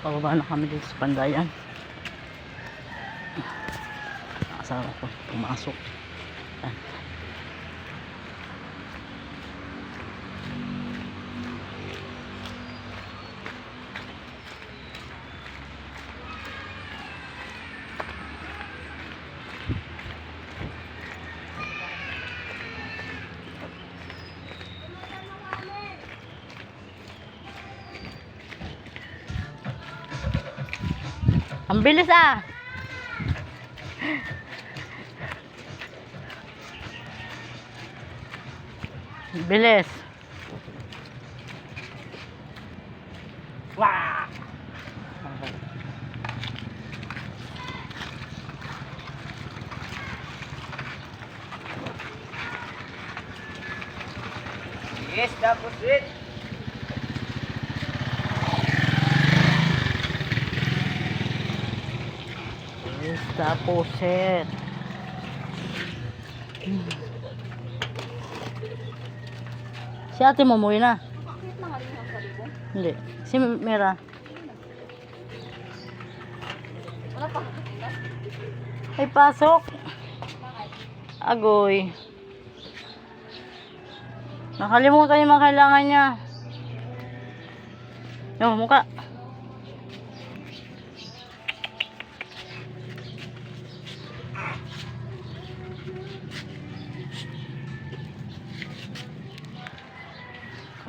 Pababa na kami dito sa Pandayan. Asawa ko pumasok. Ayan. Ang bilis ah. Bilis. Wah. Yes, tapos it. Tapos set. Si ate mo umuwi na? Bakit na nga rin ang kalibo? Hindi. Si Mira. Wala pa. Ay, pasok. Agoy. Nakalimutan yung mga kailangan niya. Yung mukha.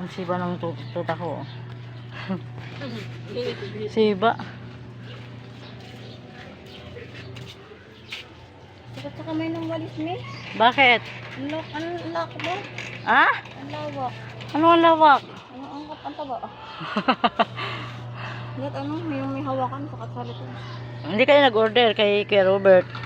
Ang siba ng tuta ko. Siba. Sakit sa kamay ng walis me. Bakit? Ang lak ba? Ah? Ang lawak. Ano ang lawak? Ang angkap ang taba. Lahat ano, may hawakan sa katsalit. Hindi kayo nag-order kay Robert.